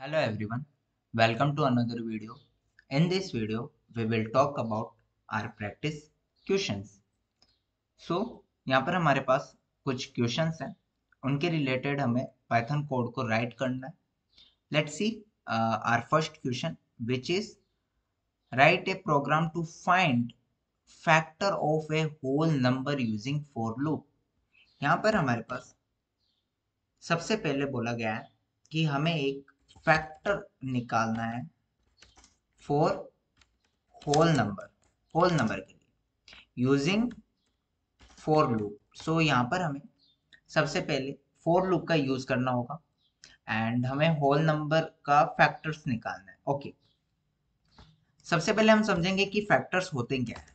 Hello everyone, welcome to another video. In this video, we will talk about our practice questions. So, यहाँ पर हमारे पास कुछ questions हैं, उनके related हमें Python कोड को write करना है. Let's see our first question, which is write a program to find factor of a whole number using for loop. यहाँ पर हमारे पास सबसे पहले बोला गया है कि हमें एक फैक्टर निकालना है फॉर होल नंबर के लिए यूजिंग फॉर लूप. सो यहाँ पर हमें सबसे पहले फॉर लूप का यूज करना होगा एंड हमें होल नंबर का फैक्टर्स निकालना है. ओके, सबसे पहले हम समझेंगे कि फैक्टर्स होते क्या है.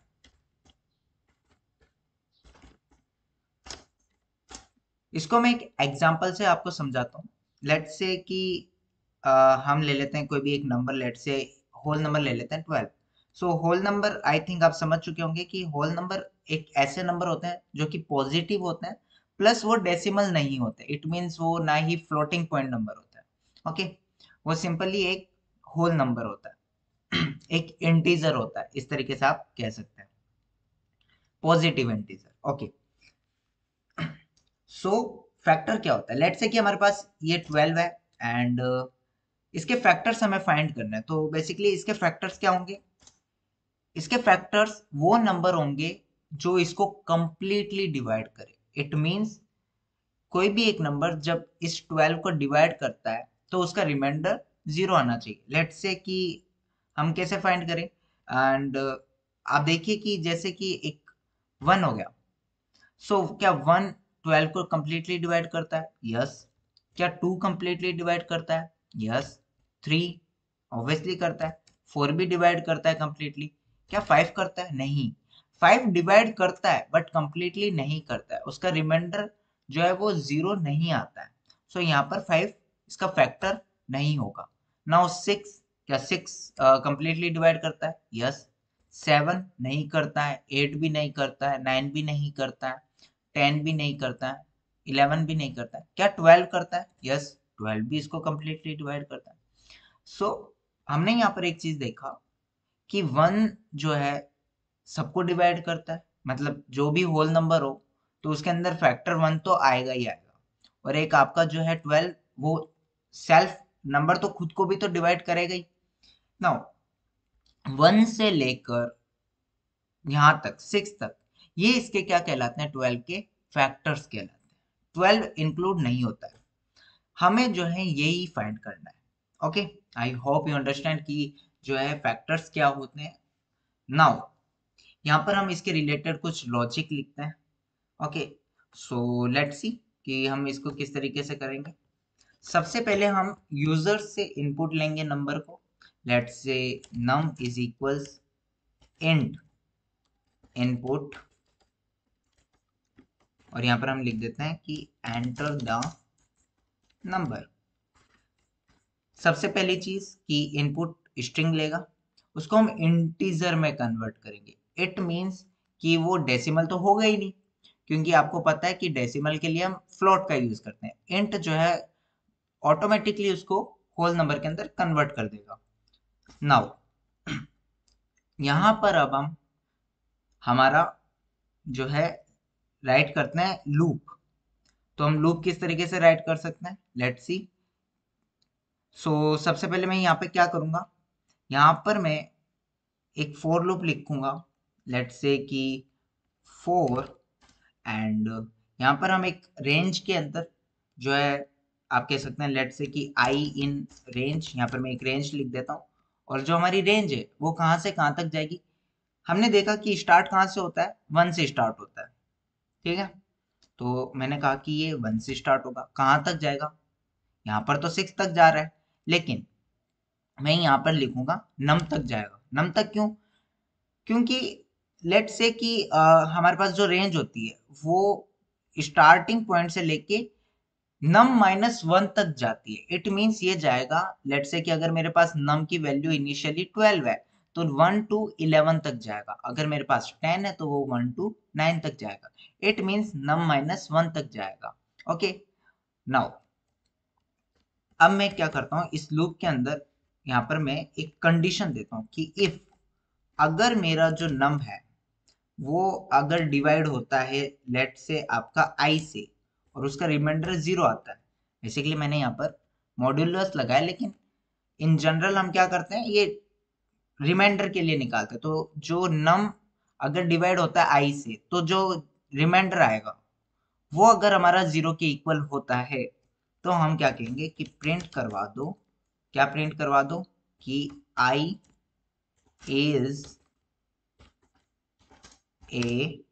इसको मैं एक एग्जांपल से आपको समझाता हूँ. लेट्स से कि हम ले लेते हैं कोई भी एक number, let's say whole number ले लेते हैं 12. So whole number I think आप समझ चुके होंगे कि होल नंबर एक ऐसे नंबर होते हैं जो कि पॉजिटिव होते हैं प्लस वो डेसिमल नहीं होते. इट मीन्स वो ना ही फ्लोटिंग पॉइंट नंबर होता है. ओके, वो सिंपली एक होल नंबर होता है एक इंटीजर होता है, इस तरीके से आप कह सकते हैं, पॉजिटिव इंटीजर. ओके, सो फैक्टर क्या होता है. लेट्स से कि हमारे पास ये 12 है एंड इसके फैक्टर्स हमें फाइंड करना है. तो बेसिकली इसके फैक्टर्स क्या होंगे. इसके फैक्टर्स वो नंबर होंगे जो इसको कंप्लीटली डिवाइड करे. इट मींस कोई भी एक नंबर जब इस 12 को डिवाइड करता है तो उसका रिमाइंडर 0 आना चाहिए. लेट्स से कि हम कैसे फाइंड करें एंड आप देखिए कि जैसे कि एक 1 हो गया. सो क्या 1 12 को कंप्लीटली डिवाइड करता है. यस. क्या 2 कंप्लीटली डिवाइड करता है. यस. 3 ऑब्वियसली करता है. 4 भी डिवाइड करता है कंप्लीटली. क्या 5 करता है. नहीं. 5 डिवाइड करता है बट कंप्लीटली नहीं करता है, उसका रिमाइंडर जो है वो 0 नहीं आता है. सो यहाँ पर 5 इसका फैक्टर नहीं होगा. नाउ 6, क्या 6 कंप्लीटली डिवाइड करता है. यस. 7 नहीं करता है, 8 भी नहीं करता है, 9 भी नहीं करता है, 10 भी नहीं करता है, 11 भी नहीं करता है. क्या 12 करता है. यस. 12 भी इसको कंप्लीटली डिवाइड करता है. सो हमने यहाँ पर एक चीज देखा कि 1 जो है सबको डिवाइड करता है, मतलब जो भी होल नंबर हो तो उसके अंदर फैक्टर 1 तो आएगा ही आएगा. और एक आपका जो है 12, वो सेल्फ नंबर तो खुद को भी तो डिवाइड करेगा ही. नाउ 1 से लेकर यहाँ तक 6 तक ये इसके क्या कहलाते हैं, 12 के फैक्टर्स कहलाते हैं. 12 इंक्लूड नहीं होता है. हमें जो है यही फाइंड करना है. Okay, I hope you understand कि जो है फैक्टर्स क्या होते हैं. नाउ यहाँ पर हम इसके रिलेटेड कुछ लॉजिक लिखते हैं. ओके, सो लेट्स सी कि हम इसको किस तरीके से करेंगे. सबसे पहले हम यूजर से इनपुट लेंगे नंबर को. Let's say num is equals int input, और यहाँ पर हम लिख देते हैं कि एंटर द नंबर. सबसे पहली चीज कि इनपुट स्ट्रिंग लेगा, उसको हम इंटीजर में कन्वर्ट करेंगे. इट मींस कि वो डेसिमल तो होगा ही नहीं, क्योंकि आपको पता है कि डेसिमल के लिए हम फ्लोट का यूज करते हैं. इंट जो है ऑटोमेटिकली उसको होल नंबर के अंदर कन्वर्ट कर देगा. नाउ यहाँ पर अब हम हमारा जो है राइट करते हैं लूप. तो हम लूप किस तरीके से राइट कर सकते हैं, लेट्स सी. सो सबसे पहले मैं यहाँ पे क्या करूंगा, यहाँ पर मैं एक फॉर लूप लिखूंगा. लेट्स से कि 4 एंड यहाँ पर हम एक रेंज के अंदर जो है आप कह सकते हैं लेट्स से कि आई इन रेंज. यहाँ पर मैं एक रेंज लिख देता हूँ, और जो हमारी रेंज है वो कहाँ से कहाँ तक जाएगी. हमने देखा कि स्टार्ट कहाँ से होता है, 1 से स्टार्ट होता है. ठीक है, तो मैंने कहा कि ये 1 से स्टार्ट होगा, कहाँ तक जाएगा. यहाँ पर तो 6 तक जा रहा है, लेकिन मैं यहाँ पर लिखूंगा नम तक जाएगा. नम तक क्यों, क्योंकि लेट से कि हमारे पास जो रेंज होती है वो स्टार्टिंग पॉइंट से लेके नम -1 तक जाती है. इट मींस ये जाएगा, लेट से कि अगर मेरे पास नम की वैल्यू इनिशियली 12 है तो 1 to 11 तक जाएगा. अगर मेरे पास 10 है तो वो 1 to 9 तक जाएगा. इट मींस नम -1 तक जाएगा. ओके, नाउ अब मैं क्या करता हूँ, इस लूप के अंदर यहाँ पर मैं एक कंडीशन देता हूँ कि इफ अगर मेरा जो नम है वो अगर डिवाइड होता है लेट से आपका आई से और उसका रिमाइंडर 0 आता है, बेसिकली मैंने यहाँ पर मॉड्यूलस लगाया, लेकिन इन जनरल हम क्या करते हैं, ये रिमाइंडर के लिए निकालते हैं। तो जो नम अगर डिवाइड होता है आई से, तो जो रिमाइंडर आएगा वो अगर हमारा 0 के इक्वल होता है तो हम क्या कहेंगे कि प्रिंट करवा दो, क्या प्रिंट करवा दो कि I is a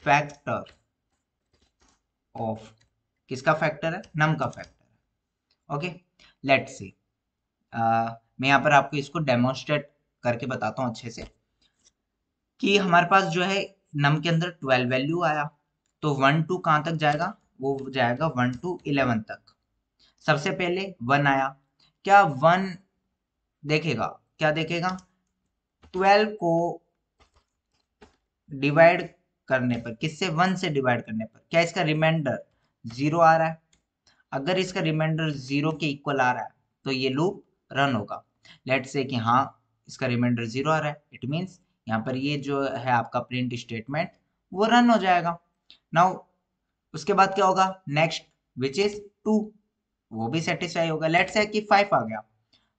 factor of, किसका फैक्टर है, नम का फैक्टर है। ओके, लेट्स सी, मैं यहाँ पर आपको इसको डेमोन्स्ट्रेट करके बताता हूँ अच्छे से कि हमारे पास जो है नम के अंदर 12 वैल्यू आया, तो 1 टू कहाँ तक जाएगा, वो जाएगा 1 टू 11 तक। सबसे पहले 1 आया, क्या 1 देखेगा, क्या देखेगा, 12 को डिवाइड करने पर, किससे, 1 से डिवाइड करने पर क्या इसका रिमाइंडर 0 आ रहा है। अगर इसका रिमाइंडर 0 के इक्वल आ रहा है तो ये लूप रन होगा। लेट्स से कि हाँ इसका रिमाइंडर 0 आ रहा है, इट मीन्स यहाँ पर ये जो है आपका प्रिंट स्टेटमेंट वो रन हो जाएगा। नाउ उसके बाद क्या होगा, नेक्स्ट विच इज 2, वो भी सेटिस्फाई होगा। लेट्स से कि 5 आ गया,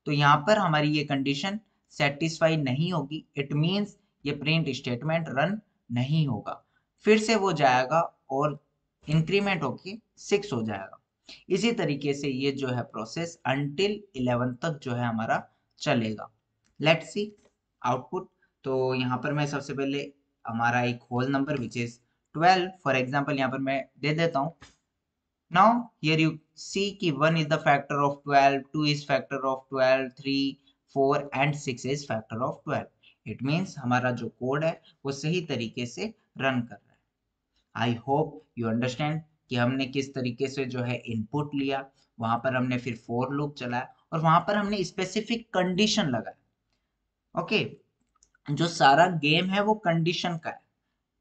तो यहाँ पर हमारी ये कंडीशन सेटिस्फाई नहीं होगी, इट मीन्स ये प्रिंट स्टेटमेंट रन नहीं होगा। फिर से वो जाएगा और इंक्रीमेंट होके 6 हो जाएगा। इसी तरीके से ये जो है प्रोसेस अंटिल 11 तक जो है हमारा चलेगा। Let's see output. तो यहाँ पर मैं सबसे पहले हमारा एक whole number which is 12 for example यहाँ पर मैं दे देता हूँ। Now here you see कि 1 is the factor of 12, 2 is factor of 12, 3, 4 and 6 is factor of 12. It means हमारा जो कोड है वो सही तरीके से रन कर रहा है। आई होप यू अंडरस्टैंड कि हमने किस तरीके से जो है इनपुट लिया, वहां पर हमने फिर फोर लूप चलाया और वहां पर हमने स्पेसिफिक कंडीशन लगाया। ओके, जो सारा गेम है वो कंडीशन का है।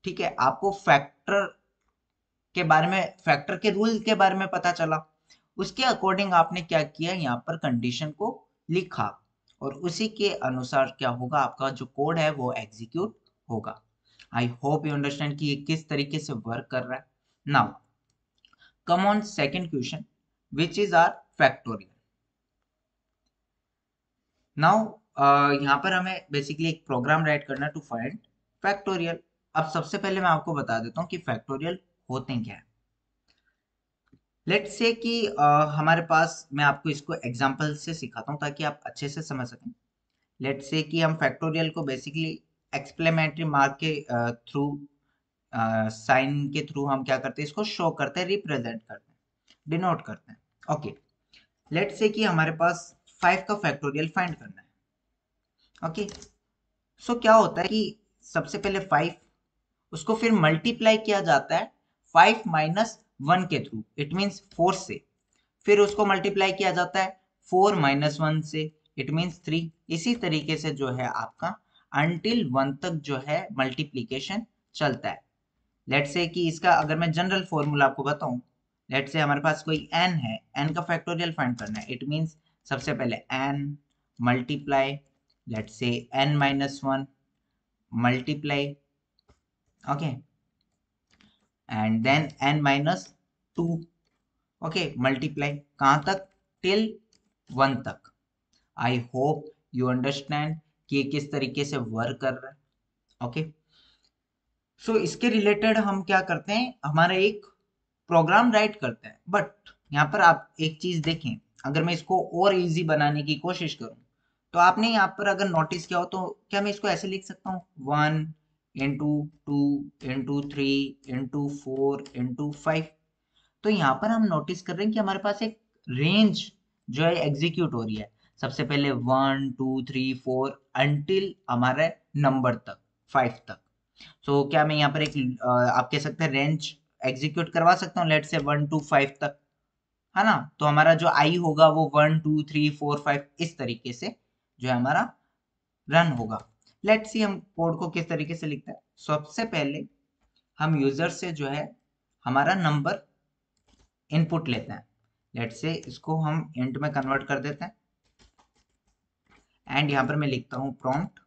ठीक है, आपको फैक्टर के बारे में, फैक्टर के रूल के बारे में पता चला, उसके अकॉर्डिंग आपने क्या किया, यहाँ पर कंडीशन को लिखा और उसी के अनुसार क्या होगा, आपका जो कोड है वो एग्जीक्यूट होगा। आई होप यू अंडरस्टैंड कि ये किस तरीके से वर्क कर रहा है। Now come on second question which is our factorial. Now यहाँ पर हमें बेसिकली एक प्रोग्राम राइट करना है टू फाइंड फैक्टोरियल। अब सबसे पहले मैं आपको बता देता हूँ कि फैक्टोरियल होते क्या है। लेट्स से कि हमारे पास, मैं आपको इसको एग्जांपल से सिखाता हूँ ताकि आप अच्छे से समझ सकें। लेट्स से कि हम फैक्टोरियल को बेसिकली एक्सप्लेमेटरी मार्क के थ्रू, साइन के थ्रू हम क्या करते हैं, इसको शो करते हैं, रिप्रेजेंट करते हैं, डिनोट करते हैं। ओके, लेट्स से कि हमारे पास 5 का फैक्टोरियल फाइंड करना है। ओके, सो क्या होता है कि सबसे पहले 5, उसको फिर मल्टीप्लाई किया जाता है 5 माइनस 1 के थ्रू, इट मीन्स 4 से, फिर उसको मल्टीप्लाई किया जाता है 4 माइनस 1 से, इट मीन्स 3। इसी तरीके से जो है आपका अंटिल 1 तक जो है मल्टीप्लीकेशन चलता है। लेट्स से कि इसका अगर मैं जनरल फॉर्मूला आपको बताऊं, लेट्स से हमारे पास कोई n है, n का फैक्टोरियल फाइंड करना है, इट मीन्स सबसे पहले n multiply, let's say n minus 1 multiply, okay, and then n minus 2, okay, multiply कहाँ तक, टिल 1 तक। आई होप यू अंडरस्टैंड कि ये किस तरीके से वर्क कर रहा है। ओके, सो इसके रिलेटेड हम क्या करते हैं, हमारा एक प्रोग्राम राइट करते हैं। बट यहाँ पर आप एक चीज देखें, अगर मैं इसको और इजी बनाने की कोशिश करूं तो आपने यहाँ पर अगर नोटिस किया हो तो क्या मैं इसको ऐसे लिख सकता हूँ, 1 इंटू 2 इंटू 3 इंटू 4 इंटू 5। तो यहाँ पर हम नोटिस कर रहे हैं कि हमारे पास एक रेंज जो है एग्जीक्यूट हो रही है, सबसे पहले 1 2 3 4 अंटिल हमारे नंबर तक 5 तक। सो क्या मैं यहाँ पर एक आप कह सकते हैं रेंज एग्जीक्यूट करवा सकता हूँ, लेट से 1 टू 5 तक, है ना। तो हमारा जो आई होगा वो 1 2 3 4 5 इस तरीके से जो है हमारा रन होगा। लेट्स सी हम कोड को किस तरीके से लिखते हैं। सबसे पहले हम यूजर से जो है हमारा नंबर इनपुट लेते हैं, लेट से इसको हम इंट में कन्वर्ट कर देते हैं एंड यहाँ पर मैं लिखता हूँ prompt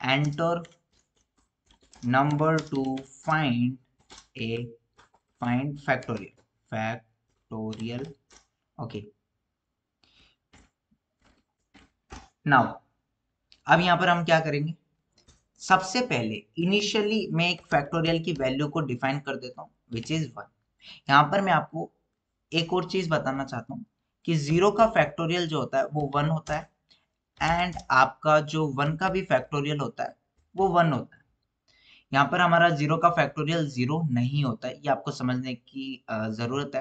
enter number to find factorial okay. Now अब यहाँ पर हम क्या करेंगे, सबसे पहले इनिशियली मैं एक फैक्टोरियल की वैल्यू को डिफाइन कर देता हूँ विच इज 1। यहाँ पर मैं आपको एक और चीज बताना चाहता हूँ कि 0 का फैक्टोरियल जो होता है वो 1 होता है एंड आपका जो 1 का भी फैक्टोरियल होता है वो 1 होता है। यहाँ पर हमारा 0 का फैक्टोरियल 0 नहीं होता है, ये आपको समझने की जरूरत है।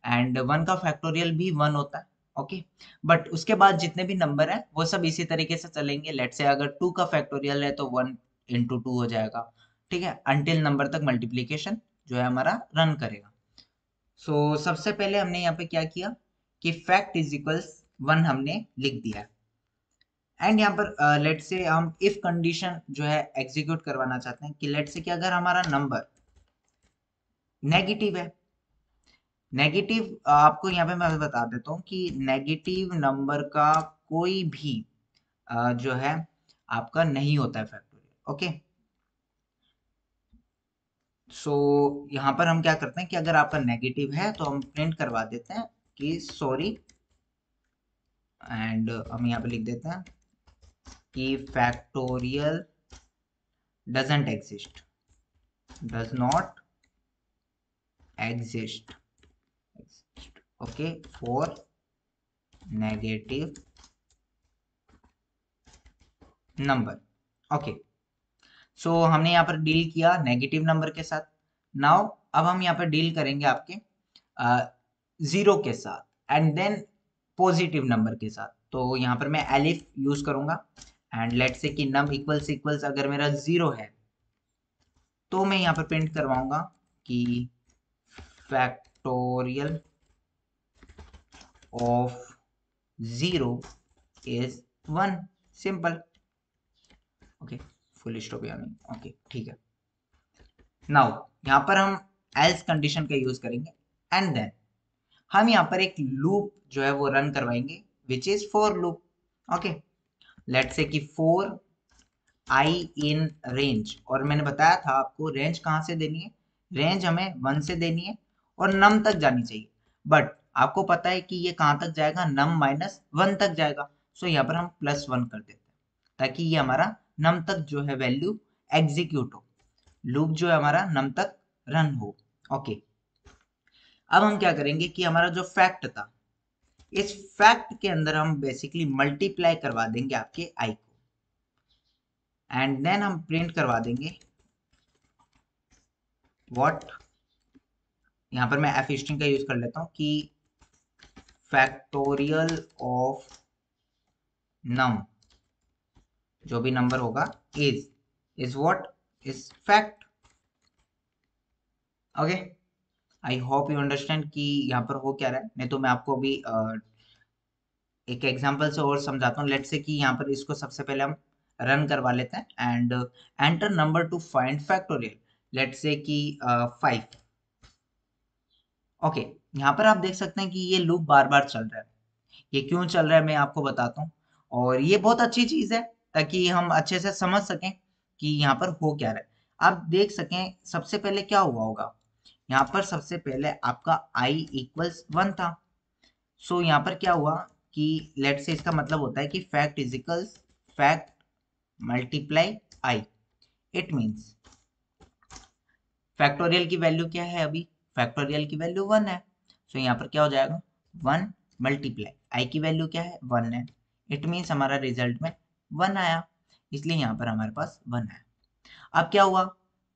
एंड 1 का फैक्टोरियल भी 1 होता है ओके। बट उसके बाद जितने भी नंबर हैं वो सब इसी तरीके से चलेंगे। लेट से अगर 2 का फैक्टोरियल है तो 1 इंटू 2 हो जाएगा, ठीक है, अंटिल नंबर तक मल्टीप्लीकेशन जो है हमारा रन करेगा। सो सबसे पहले हमने यहाँ पे क्या किया कि फैक्ट इज इक्वल्स 1 हमने लिख दिया एंड यहाँ पर लेट से हम इफ कंडीशन जो है एग्जीक्यूट करवाना चाहते हैं कि लेट से कि अगर हमारा नंबर नेगेटिव है, नेगेटिव आपको यहाँ पे मैं बता देता हूँ कि नेगेटिव नंबर का कोई भी जो है आपका नहीं होता है फैक्टोरियल ओके। सो यहाँ पर हम क्या करते हैं कि अगर आपका नेगेटिव है तो हम प्रिंट करवा देते हैं कि सॉरी एंड हम यहाँ पे लिख देते हैं कि factorial doesn't exist, does not exist okay for negative number okay. So हमने यहाँ पर डील किया नेगेटिव नंबर के साथ। नाउ अब हम यहाँ पर डील करेंगे आपके 0 के साथ एंड देन पॉजिटिव नंबर के साथ। तो यहाँ पर मैं एलिफ यूज करूंगा एंड लेट से कि नम इक्वल्स इक्वल्स अगर मेरा 0 है तो मैं यहाँ पर प्रिंट करवाऊंगा कि factorial of 0 is 1 simple okay, full stop यानी ओके ठीक है। नाउ यहाँ पर हम एल्स कंडीशन का यूज करेंगे एंड देन हम यहाँ पर एक लूप जो है वो रन करवाएंगे which is for loop okay. Let say कि फॉर आई इन रेंज, और मैंने बताया था आपको रेंज कहाँ से देनी है, रेंज हमें 1 से देनी है और नम तक जानी चाहिए। बट आपको पता है कि ये कहाँ तक जाएगा, नम -1 तक जाएगा। सो यहाँ पर हम +1 कर देते हैं ताकि ये हमारा नम तक जो है वैल्यू एग्जीक्यूट हो, लूप जो है हमारा नम तक रन हो ओके। अब हम क्या करेंगे कि हमारा जो फैक्ट था इस फैक्ट के अंदर हम बेसिकली मल्टीप्लाई करवा देंगे आपके आई को एंड देन हम प्रिंट करवा देंगे व्हाट, यहाँ पर मैं एफ स्ट्रिंग का यूज कर लेता हूँ कि फैक्टोरियल ऑफ नम, जो भी नंबर होगा is what, is fact okay. I hope you understand कि यहाँ पर हो क्या रहा है। नहीं तो मैं आपको अभी एक एग्जांपल से और समझाता हूँ। लेट से कि यहाँ पर इसको सबसे पहले हम रन करवा लेते हैं and enter number to find factorial, let say कि 5 ओके। यहाँ पर आप देख सकते हैं कि ये लूप बार बार चल रहा है। ये क्यों चल रहा है मैं आपको बताता हूँ, और ये बहुत अच्छी चीज है ताकि हम अच्छे से समझ सकें कि यहाँ पर हो क्या रहा है। आप देख सकें सबसे पहले क्या हुआ होगा, यहाँ पर सबसे पहले आपका i इक्वल्स 1 था। सो यहाँ पर क्या हुआ कि लेट से इसका मतलब होता है कि fact is equals fact multiply I, it means factorial की वैल्यू क्या है, अभी फैक्टोरियल की वैल्यू 1 है। सो यहाँ पर क्या हो जाएगा 1 मल्टीप्लाई आई की वैल्यू क्या है 1 है, इट मीन्स हमारा रिजल्ट में 1 आया, इसलिए यहाँ पर हमारे पास 1 है। अब क्या हुआ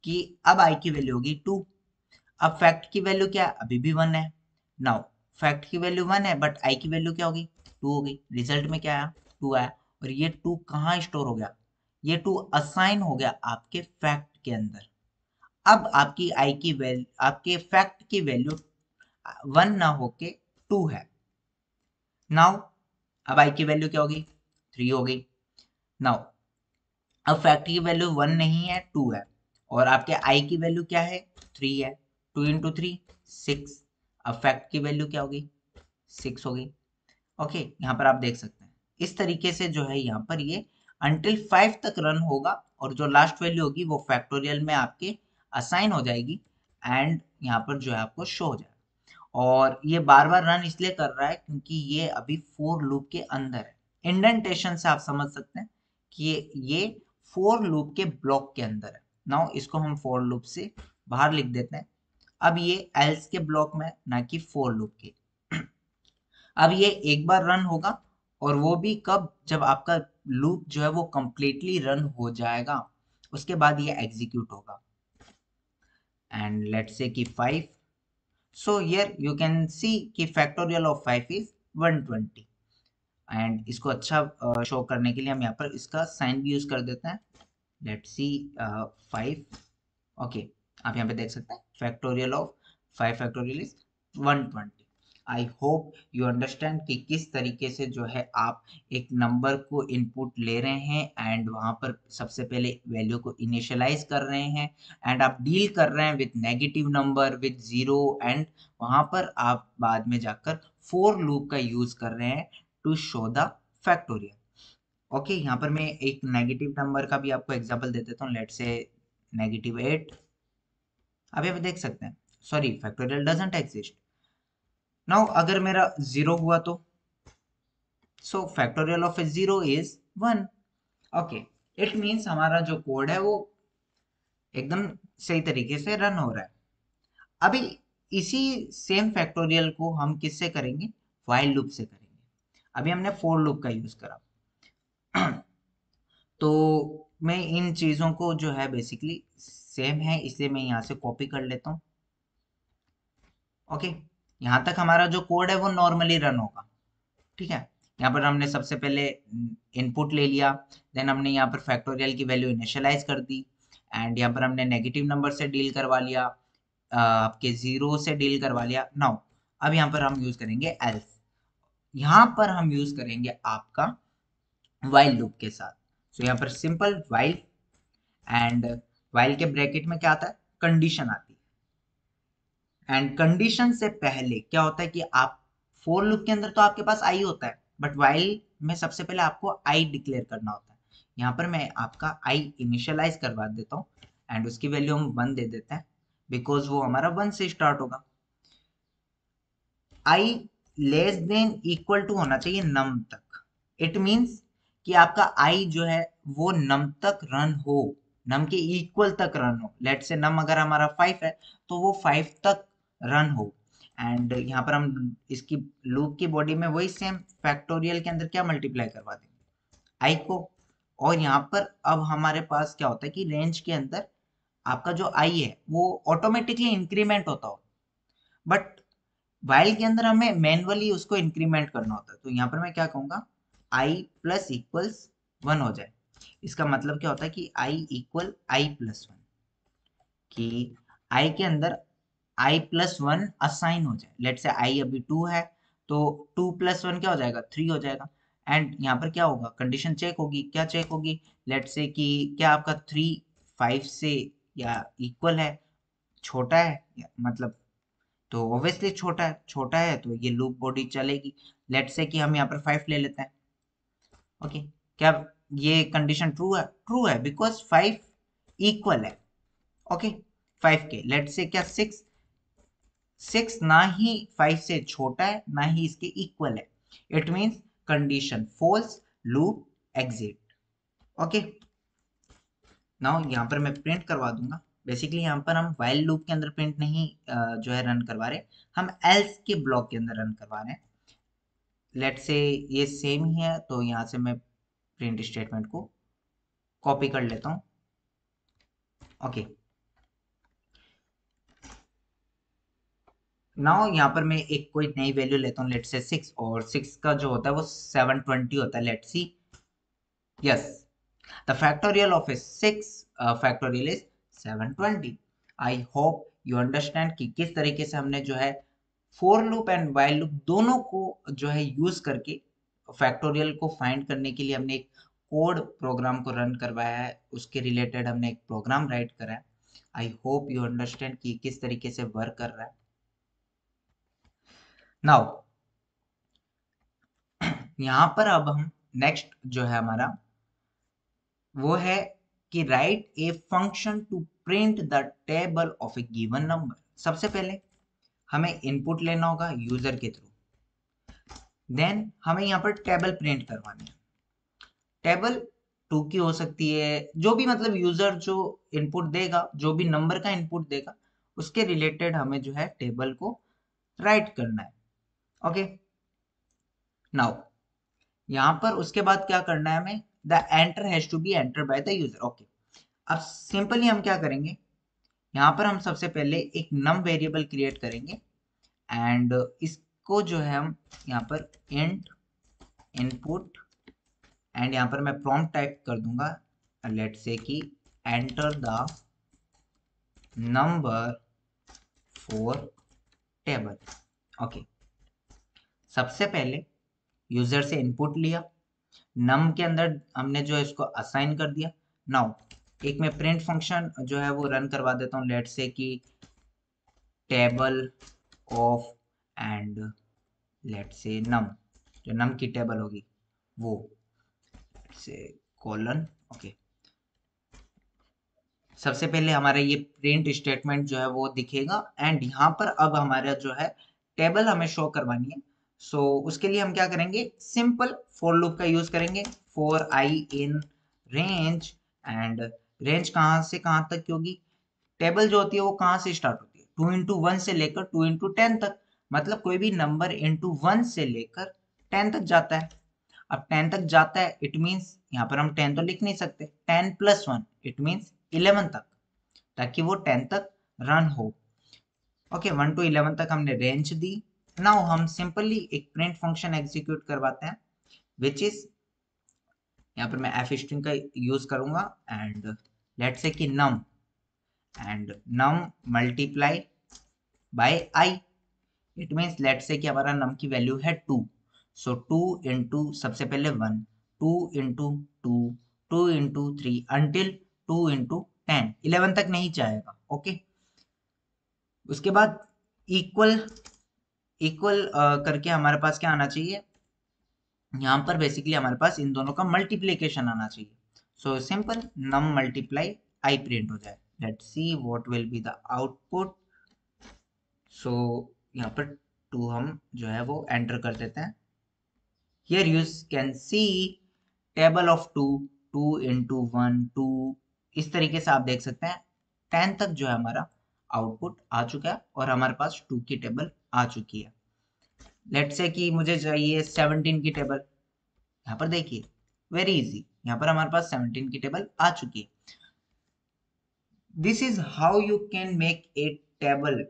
कि अब आई की वैल्यू होगी 2, अब फैक्ट की वैल्यू क्या है अभी भी 1 है। नाउ फैक्ट की वैल्यू 1 है बट आई की वैल्यू क्या होगी 2 होगी, रिजल्ट में क्या आया 2 आया। और ये 2 कहाँ स्टोर हो गया, ये 2 असाइन हो गया आपके फैक्ट के अंदर। अब आपकी आई की वैल्यू, आपके फैक्ट की वैल्यू 1 ना होके 2 है। नाउ अब आई की वैल्यू क्या होगी 3 होगी। नाउ अब फैक्ट की वैल्यू 1 नहीं है 2 है, और आपके आई की वैल्यू क्या है 3 है, 2 × 3 6। अब फैक्ट की वैल्यू क्या होगी 6 होगी। ओके, यहाँ पर आप देख सकते हैं इस तरीके से जो है यहाँ पर ये अंटिल 5 तक रन होगा और जो लास्ट वैल्यू होगी वो फैक्टोरियल में आपके असाइन हो जाएगी एंड यहाँ पर जो है आपको शो हो जाएगा। और ये बार बार रन इसलिए कर रहा है क्योंकि ये अभी फोर लूप के अंदर है। इंडेंटेशन से आप समझ सकते हैं कि ये फोर लूप के ब्लॉक के अंदर है। नाउ इसको हम फोर लूप से बाहर लिख देते हैं। अब ये एल्स के ब्लॉक में, ना कि फोर लूप के। अब ये एक बार रन होगा और वो भी कब, जब आपका लूप जो है वो कंप्लीटली रन हो जाएगा, उसके बाद ये एग्जीक्यूट होगा। एंड लेट्स से कि 5, so here you can see कि फैक्टोरियल ऑफ 5 इज 120। एंड इसको अच्छा शो करने के लिए हम यहाँ पर इसका साइन भी यूज कर देते हैं। लेट्स सी 5, ओके, आप यहाँ पे देख सकते हैं factorial of 5 factorial is 120। I hope you understand कि किस तरीके से जो है आप एक नंबर को इनपुट ले रहे हैं एंड वहां पर सबसे पहले वैल्यू को इनिशियलाइज कर रहे हैं एंड आप डील कर रहे हैं with negative number, with zero, and वहां पर आप बाद में जाकर फोर लूप का यूज कर रहे हैं to show the factorial. Okay, यहाँ पर मैं एक नेगेटिव नंबर का भी आपको एग्जांपल दे देता हूँ। Let's say -8। आप यहाँ पे देख सकते हैं, sorry, factorial doesn't exist. Now अगर मेरा 0 हुआ तो so factorial of 0 is 1। Okay, it means हमारा जो कोड है वो एकदम सही तरीके से रन हो रहा है। अभी इसी सेम फैक्टोरियल को हम किससे करेंगे? व्हाइल लूप से करेंगे। अभी हमने फोर लूप का यूज करा। तो मैं इन चीजों को जो है बेसिकली सेम है इसलिए मैं यहाँ से कॉपी कर लेता हूँ। ओके, यहाँ तक हमारा जो कोड है वो नॉर्मली रन होगा। ठीक है, यहाँ पर हमने सबसे पहले इनपुट ले लिया, देन हमने यहाँ पर फैक्टोरियल की वैल्यू इनिशियलाइज कर दी एंड यहाँ पर हमने नेगेटिव नंबर से डील करवा लिया, आपके जीरो से डील करवा लिया। नाउ अब यहाँ पर हम यूज करेंगे एल्स। यहाँ पर हम यूज करेंगे आपका व्हाइल लूप के साथ। सो यहाँ पर सिंपल व्हाइल, एंड व्हाइल के ब्रैकेट में क्या आता है? कंडीशन आती है। एंड कंडीशन से पहले क्या होता है कि आप फोर लूप के अंदर तो आपके पास आई होता है, बट व्हाइल में सबसे पहले आपको आई डिक्लेयर करना होता है। यहाँ पर मैं आपका आई इनिशियलाइज करवा देता हूँ एंड उसकी वैल्यू हम 1 दे देते हैं बिकॉज वो हमारा 1 से स्टार्ट होगा। आई लेस देन इक्वल टू होना चाहिए नम तक। इट मीन्स कि आपका आई जो है वो नम तक रन हो, नम के इक्वल तक रन हो। लेट से नम अगर हमारा 5 है तो वो 5 तक रन हो। एंड यहाँ पर हम इसकी लूप की बॉडी में वही सेम फैक्टोरियल के अंदर क्या मल्टीप्लाई करवा देंगे? आई को। और यहाँ पर अब हमारे पास क्या होता है कि रेंज के अंदर आपका जो आई है वो ऑटोमेटिकली इंक्रीमेंट होता हो, बट वाइल के अंदर हमें मैनुअली उसको इंक्रीमेंट करना होता है। तो यहाँ पर मैं क्या कहूँगा, आई प्लस इक्वल्स 1 हो जाए। इसका मतलब क्या होता है कि आई इक्वल आई प्लस 1, कि आई के अंदर आई प्लस 1 असाइन हो जाए। लेट से आई अभी 2 है तो 2 प्लस 1 क्या हो जाएगा? 3 हो जाएगा। एंड यहाँ पर क्या होगा? कंडीशन चेक होगी। क्या चेक होगी? लेट से कि क्या आपका 3 5 से या इक्वल है, छोटा है मतलब, तो ऑब्वियसली छोटा है। छोटा है तो ये लूप बॉडी चलेगी। लेट से कि हम यहाँ पर 5 ले लेते हैं। ओके, क्या ये कंडीशन ट्रू है? ट्रू है बिकॉज 5 इक्वल है। ओके, 5 के लेट से क्या 6, 6 ना ही 5 से छोटा है ना ही इसके इक्वल है। It means condition false, loop exit. Okay, now यहाँ पर मैं प्रिंट करवा दूंगा। बेसिकली यहाँ पर हम व्हाइल लूप के अंदर प्रिंट नहीं जो है रन करवा रहे, हम एल्स के ब्लॉक के अंदर रन करवा रहे हैं। लेट से ये सेम ही है तो यहाँ से मैं प्रिंट स्टेटमेंट को कॉपी कर लेता हूँ। ओके, नाउ यहाँ पर मैं एक कोई नई वैल्यू लेता हूँ, लेट से 6, और 6 का जो होता है वो 720 होता है। Let see, yes, the factorial of A 6 factorial is 720। I hope you understand कि किस तरीके से हमने जो है for loop and while loop दोनों को जो है यूज करके फैक्टोरियल को फाइंड करने के लिए हमने एक कोड प्रोग्राम को रन करवाया है, उसके रिलेटेड हमने एक प्रोग्राम राइट करा है। आई होप यू अंडरस्टैंड कि किस तरीके से वर्क कर रहा है। नाउ यहाँ पर अब हम नेक्स्ट जो है हमारा वो है कि write a function to print the table of a given number. सबसे पहले हमें इनपुट लेना होगा यूजर के थ्रू, देन हमें यहाँ पर टेबल प्रिंट करवानी है। टेबल टू की हो सकती है, जो भी मतलब यूजर जो इनपुट देगा, जो भी नंबर का इनपुट देगा उसके रिलेटेड हमें जो है टेबल को राइट करना है। ओके, नाउ यहाँ पर उसके बाद क्या करना है हमें, the enter has to be enter by the user. Okay, अब सिंपली हम क्या करेंगे, यहाँ पर हम सबसे पहले एक नम वेरिएबल क्रिएट करेंगे एंड इसको जो है हम यहाँ पर इंट इनपुट एंड यहाँ पर मैं प्रॉम्प्ट टाइप कर दूंगा, लेट्स से कि enter the number for table. Okay, सबसे पहले यूजर से इनपुट लिया, नम के अंदर हमने जो है इसको असाइन कर दिया। नाउ एक मैं प्रिंट फंक्शन जो है वो रन करवा देता हूँ, लेट्स से कि टेबल ऑफ एंड लेट्स से नम, जो नम की टेबल होगी वो से कॉलन। ओके, सबसे पहले हमारा ये प्रिंट स्टेटमेंट जो है वो दिखेगा एंड यहाँ पर अब हमारा जो है टेबल हमें शो करवानी है। सो उसके लिए हम क्या करेंगे, सिंपल फॉर लूप का यूज करेंगे, for I in range and range कहाँ से कहाँ तक की होगी, टेबल जो होती है वो कहाँ से स्टार्ट होती है, 2 into 1 से लेकर 2 into 10 तक, मतलब कोई भी नंबर इंटू 1 से लेकर 10 तक जाता है। अब 10 तक जाता है इट मीन्स यहाँ पर हम 10 तो लिख नहीं सकते, 10+1 इट मीन्स 11 तक, ताकि वो 10 तक रन हो। ओके, 1 to 11 तक हमने रेंज दी। नाउ हम सिंपली एक प्रिंट फंक्शन एग्जीक्यूट करवाते हैं विच इज, यहाँ पर मैं एफ स्ट्रिंग का यूज करूंगा एंड लेट्स से कि num and num multiply by I, it means let's say कि हमारा नम की वैल्यू है 2, सो 2 इंटू सबसे पहले 1, 2 इंटू 2, 2 into 3 अंटिल 2 into 10, 11 तक नहीं जाएगा। ओके, उसके बाद इक्वल इक्वल करके हमारे पास क्या आना चाहिए, यहाँ पर बेसिकली हमारे पास इन दोनों का मल्टीप्लीकेशन आना चाहिए। So simple num multiply i print हो जाए, let's see what will be the output. So यहाँ पर 2 हम जो है वो एंटर कर देते हैं। Here you can see table of 2, 2 into 1, 2, इस तरीके से आप देख सकते हैं 10 तक जो है हमारा आउटपुट आ चुका है और हमारे पास 2 की टेबल आ चुकी है। लेट्स से कि मुझे चाहिए 17 की टेबल, यहाँ पर देखिए वेरी इजी, यहाँ पर हमारे पास 17 की टेबल आ चुकी है। This is how you can make a table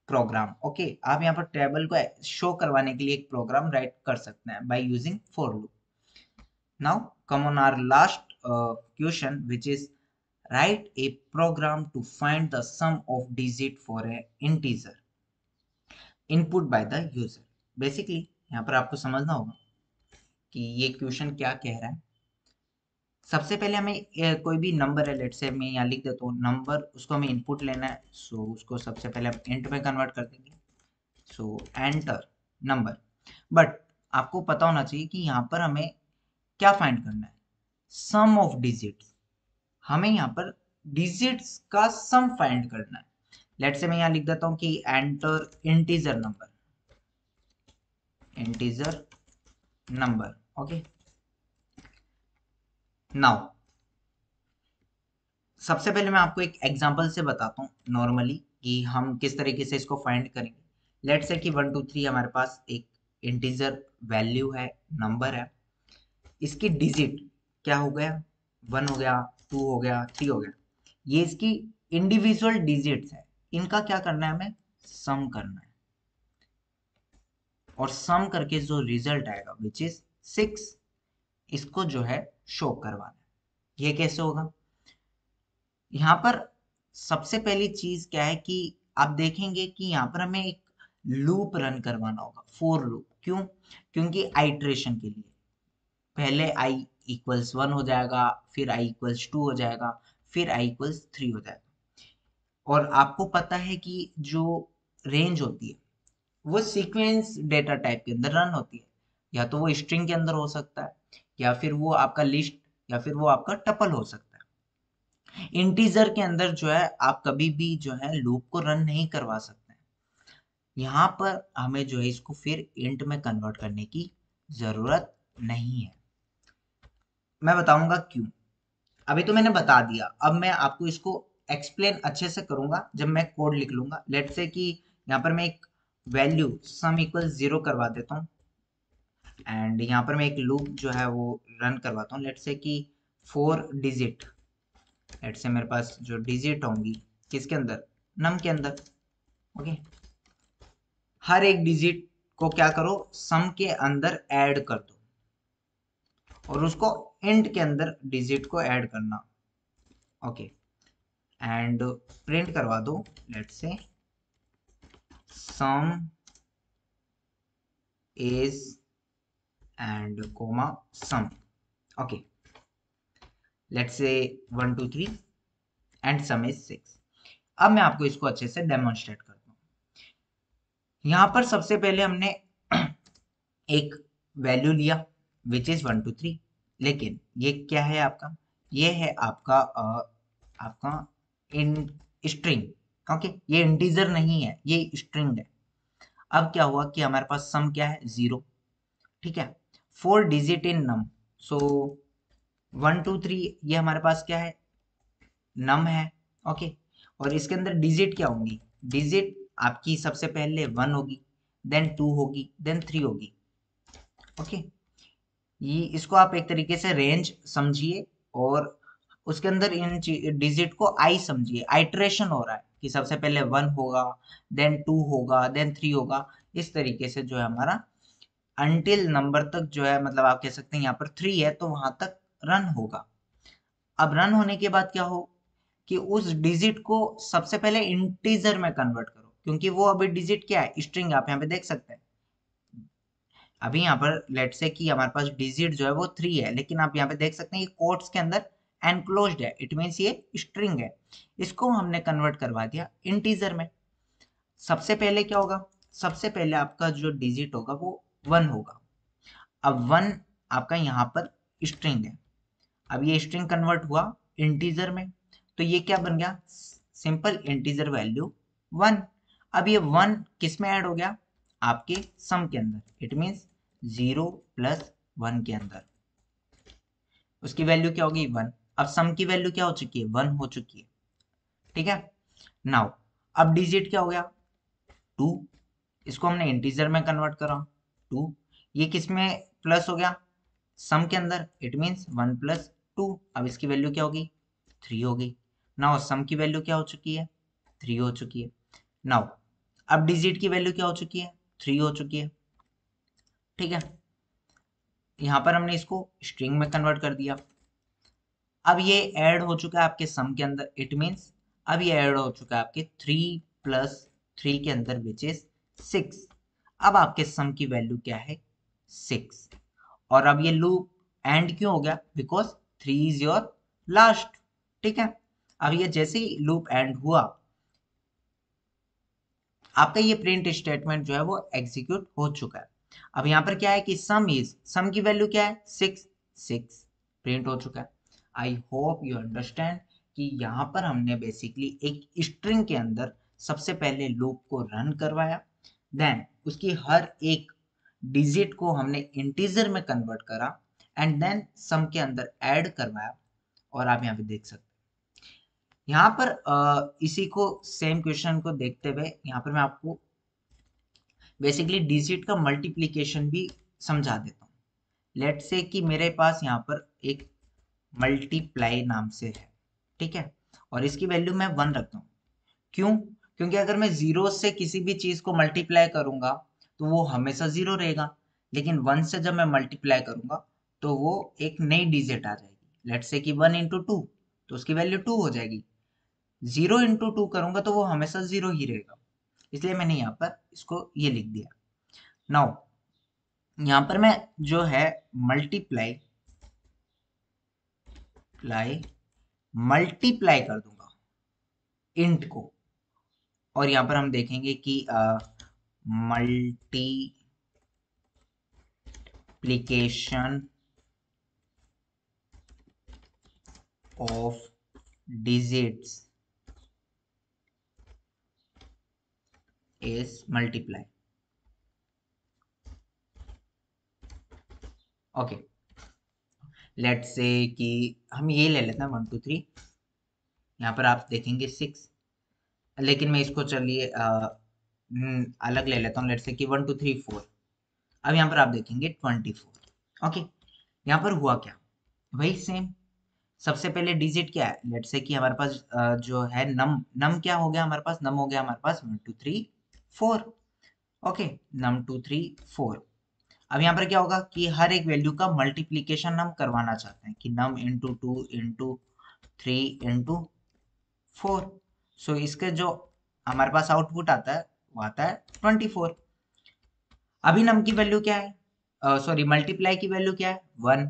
program. Okay, आप यहाँ पर टेबल को शो करवाने के लिए एक प्रोग्राम राइट कर सकते हैं by using for loop. Now come on our last question which is write a program to find the sum of digit for a integer input by the user। Basically यहाँ पर आपको समझना होगा कि ये क्वेश्चन क्या कह रहा है। सबसे पहले हमें कोई भी नंबर है, लेट्स से मैं यहाँ लिख देता हूँ नंबर, उसको हमें इनपुट लेना है। सो उसको सबसे पहले हम इंट में कन्वर्ट कर देंगे, सो एंटर नंबर। बट आपको पता होना चाहिए कि यहाँ पर हमें क्या फाइंड करना है, सम ऑफ डिजिट्स। हमें यहाँ पर डिजिट्स का सम फाइंड करना है। लेट्स से मैं यहाँ लिख देता हूँ कि enter integer number, integer number. Okay, now सबसे पहले मैं आपको एक एग्जांपल से बताता हूँ नॉर्मली कि हम किस तरीके से इसको फाइंड करेंगे। लेट्स से कि 1 2 3 हमारे पास एक इंटीजर वैल्यू है, नंबर है, इसकी डिजिट क्या हो गया, 1 हो गया, 2 हो गया, 3 हो गया, ये इसकी इंडिविजुअल डिजिट्स है। इनका क्या करना है, हमें सम करना है और सम करके जो रिजल्ट आएगा विच इज 6, इसको जो है शो करवाना है। ये कैसे होगा, यहाँ पर सबसे पहली चीज क्या है कि आप देखेंगे कि यहाँ पर हमें एक लूप रन करवाना होगा, फॉर लूप। क्यों, क्योंकि आइट्रेशन के लिए पहले i इक्वल्स 1 हो जाएगा, फिर i इक्वल्स 2 हो जाएगा, फिर i इक्वल्स 3 हो जाएगा। और आपको पता है कि जो रेंज होती है वो सीक्वेंस डेटा टाइप के अंदर रन होती है। या तो वो स्ट्रिंग के अंदर हो सकता है, या फिर वो आपका लिस्ट, या फिर वो आपका टपल हो सकता है। इंटीजर के अंदर जो है आप कभी भी जो है लूप को रन नहीं करवा सकते हैं। यहाँ पर हमें जो है इसको फिर इंट में कन्वर्ट करने की जरूरत नहीं है। मैं बताऊंगा क्यों। अभी तो मैंने बता दिया, अब मैं आपको इसको एक्सप्लेन अच्छे से करूंगा जब मैं कोड लिख लूंगा। लेट से कि यहाँ पर मैं एक वैल्यू सम इक्वल 0 करवा देता हूँ, एंड यहाँ पर मैं एक लूप जो है वो रन करवाता हूँ। लेट से कि 4 डिजिट, लेट से मेरे पास जो डिजिट होंगी किसके अंदर, नम के अंदर। ओके, हर एक डिजिट को क्या करो, सम के अंदर ऐड कर दो, और उसको इंट के अंदर डिजिट को ऐड करना। ओके, एंड प्रिंट करवा दो, लेट से सम is and comma sum. Okay, let's say 1 2 3 and sum is 6। अब मैं आपको इसको अच्छे से डेमोन्स्ट्रेट करता हूँ। यहाँ पर सबसे पहले हमने एक वैल्यू लिया विच इज 1 2 3, लेकिन ये क्या है आपका, ये है आपका आपका इन स्ट्रिंग। ओके, ये इंटीजर नहीं है, ये स्ट्रिंग है। अब क्या हुआ कि हमारे पास सम क्या है, 0। ठीक है, 4 डिजिट इन नम, सो 1 2 3 ये हमारे पास क्या है, नम है। ओके, और इसके अंदर डिजिट क्या होंगी, डिजिट आपकी सबसे पहले 1 होगी, देन 2 होगी, देन 3 होगी। ओके, ये इसको आप एक तरीके से रेंज समझिए, और उसके अंदर इन डिजिट को आई समझिए। आइट्रेशन हो रहा है कि सबसे पहले 1 होगा, देन 2 होगा, देन 3 होगा। इस तरीके से जो है हमारा अनटिल नंबर तक जो है, मतलब आप कह सकते हैं यहाँ पर 3 है तो वहां तक रन होगा। अब रन होने के बाद क्या हो कि उस डिजिट को सबसे पहले इंटीजर में कन्वर्ट करो, क्योंकि वो अभी डिजिट क्या है, स्ट्रिंग। आप यहाँ पे देख सकते हैं, अभी यहाँ पर लेट से कि हमारे पास डिजिट जो है वो 3 है, लेकिन आप यहाँ पे देख सकते हैं ये कोट्स के अंदर एनक्लोज्ड है, इट मीन्स ये स्ट्रिंग है। इसको हमने कन्वर्ट करवा दिया इंटीजर में। सबसे पहले क्या होगा, सबसे पहले आपका जो डिजिट होगा वो 1 होगा। अब 1 आपका यहाँ पर स्ट्रिंग है। अब ये स्ट्रिंग कन्वर्ट हुआ इंटीजर में, तो ये क्या बन गया, सिंपल इंटीजर वैल्यू 1। अब ये 1 किस में ऐड हो गया, आपके सम के अंदर, इट मींस 0 प्लस 1 के अंदर। उसकी वैल्यू क्या होगी, 1। अब सम की वैल्यू क्या हो चुकी है, 1 हो चुकी है। ठीक है, नाउ अब डिजिट क्या हो गया, 2। इसको हमने इंटीजर में कन्वर्ट करा, 2। ये किस में प्लस हो गया, सम के अंदर, इट मींस 1 प्लस 2। अब इसकी वैल्यू क्या होगी, 3 होगी। नाउ सम की वैल्यू क्या हो चुकी है, 3 हो चुकी है। नाउ अब डिजिट की वैल्यू क्या हो चुकी है, 3 हो चुकी है। ठीक है, यहाँ पर हमने इसको स्ट्रिंग में कन्वर्ट कर दिया। अब ये ऐड हो चुका है आपके सम के अंदर, इट मींस अब ये ऐड हो चुका है आपके 3 प्लस 3 के अंदर विच इज 6। अब आपके सम की वैल्यू क्या है, 6। और अब ये लूप एंड क्यों हो गया, बिकॉज 3 इज योर लास्ट। ठीक है, अब ये जैसे ही लूप एंड हुआ, आपका ये प्रिंट स्टेटमेंट जो है वो एग्जीक्यूट हो चुका है। अब यहाँ पर क्या है कि सम की वैल्यू क्या है, 6। 6 प्रिंट हो चुका है। आई होप यू अंडरस्टैंड कि यहाँ पर हमने बेसिकली एक स्ट्रिंग के अंदर सबसे पहले लूप को रन करवाया, देन उसकी हर एक डिजिट को हमने इंटीजर में कन्वर्ट करा, एंड देन सम के अंदर ऐड करवाया। और आप यहाँ पे देख सकते हैं, यहाँ पर इसी को सेम क्वेश्चन को देखते हुए यहाँ पर मैं आपको बेसिकली डिजिट का मल्टीप्लिकेशन भी समझा देता हूँ। लेट से कि मेरे पास यहाँ पर एक मल्टीप्लाई नाम से है, ठीक है, और इसकी वैल्यू मैं 1 रखता हूँ। क्यों, क्योंकि अगर मैं 0 से किसी भी चीज को मल्टीप्लाई करूंगा तो वो हमेशा 0 रहेगा, लेकिन 1 से जब मैं मल्टीप्लाई करूंगा तो वो एक नई डिजिट आ जाएगी। लेट से कि 1 इंटू 2, तो उसकी वैल्यू 2 हो जाएगी। 0 इंटू 2 करूंगा तो वो हमेशा 0 ही रहेगा, इसलिए मैंने यहाँ पर इसको ये लिख दिया। नाउ यहाँ पर मैं जो है मल्टीप्लाई मल्टीप्लाई कर दूंगा इंट को, और यहाँ पर हम देखेंगे कि multiply multiplication of digits is multiply. Okay, let's say कि हम ये ले लेते हैं 1 2 3, यहाँ पर आप देखेंगे 6, लेकिन मैं इसको चलिए अलग ले लेता हूँ। लेट्स से कि 1 2 3 4, अब यहाँ पर आप देखेंगे 24। ओके, यहाँ पर हुआ क्या, वही सेम। सबसे पहले डिजिट क्या है, लेट्स से कि हमारे पास जो है नम नम क्या हो गया हमारे पास, नम हो गया हमारे पास 1 2 3 4। ओके, नम 2 3 4। अब यहाँ पर क्या होगा कि हर एक वैल्यू का मल्टीप्लीकेशन हम करवाना चाहते हैं कि नम इंटू 2 इंटू 3 इंटू 4। सो इसके जो हमारे पास आउटपुट आता है वो आता है 24। अभी नम की वैल्यू क्या है, सॉरी मल्टीप्लाई की वैल्यू क्या है 1।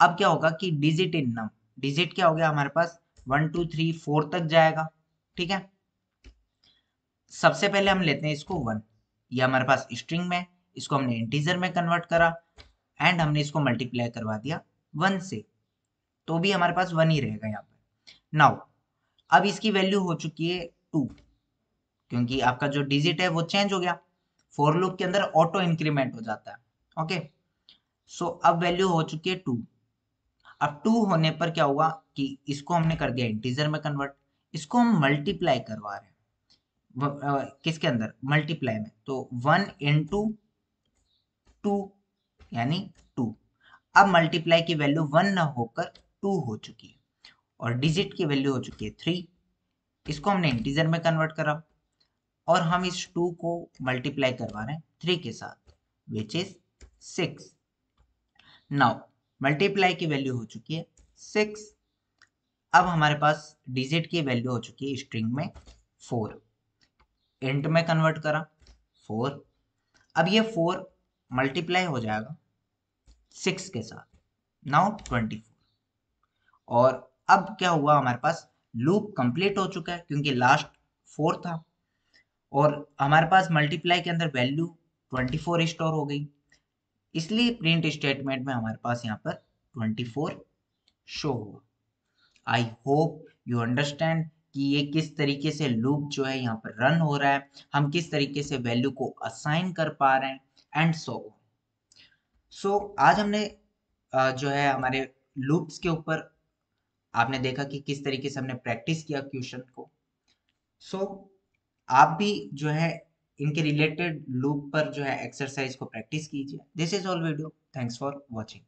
अब क्या होगा कि डिजिट इन नम, डिजिट क्या हो गया हमारे पास 1 2 3 4 तक जाएगा। ठीक है, सबसे पहले हम लेते हैं इसको 1, ये हमारे पास स्ट्रिंग में, इसको हमने इंटीजर में कन्वर्ट करा एंड हमने इसको मल्टीप्लाई करवा दिया 1 से, तो भी हमारे पास 1 ही रहेगा यहाँ पे। नाउ अब इसकी वैल्यू हो चुकी है 2, क्योंकि आपका जो डिजिट है वो चेंज हो गया, फॉर लूप के अंदर ऑटो इंक्रीमेंट हो जाता है। ओके, सो अब वैल्यू हो चुकी है 2। अब 2 होने पर क्या हुआ कि इसको हमने कर दिया इंटीजर में कन्वर्ट, इसको हम मल्टीप्लाई करवा रहे हैं किसके अंदर, मल्टीप्लाई में, तो 1 इंटू 2 यानी 2। अब मल्टीप्लाई की वैल्यू 1 न होकर 2 हो चुकी है और डिजिट की वैल्यू हो चुकी है 3, इसको हमने इंटीजर में कन्वर्ट करा और हम इस 2 को मल्टीप्लाई करवा रहे हैं 3 के साथ, विच इज 6। नाउ मल्टीप्लाई की वैल्यू हो चुकी है 6। अब हमारे पास डिजिट की वैल्यू हो चुकी है स्ट्रिंग में 4, इंट में कन्वर्ट करा 4। अब ये 4 मल्टीप्लाई हो जाएगा 6 के साथ, नाउ 24। और अब क्या हुआ हमारे पास, लूप कंप्लीट हो चुका है क्योंकि लास्ट 4 था और हमारे पास मल्टीप्लाई के अंदर वैल्यू 24 स्टोर हो गई, इसलिए प्रिंट स्टेटमेंट में हमारे पास यहाँ पर 24 शो हुआ। आई होप यू अंडरस्टैंड कि ये किस तरीके से लूप जो है यहाँ पर रन हो रहा है, हम किस तरीके से वैल्यू को असाइन कर पा रहे हैं एंड सो ऑन। सो आज हमने जो है हमारे लूप्स के ऊपर आपने देखा कि किस तरीके से हमने प्रैक्टिस किया क्वेश्चन को। सो आप भी जो है इनके रिलेटेड लूप पर जो है एक्सरसाइज को प्रैक्टिस कीजिए। This is all video, thanks for watching.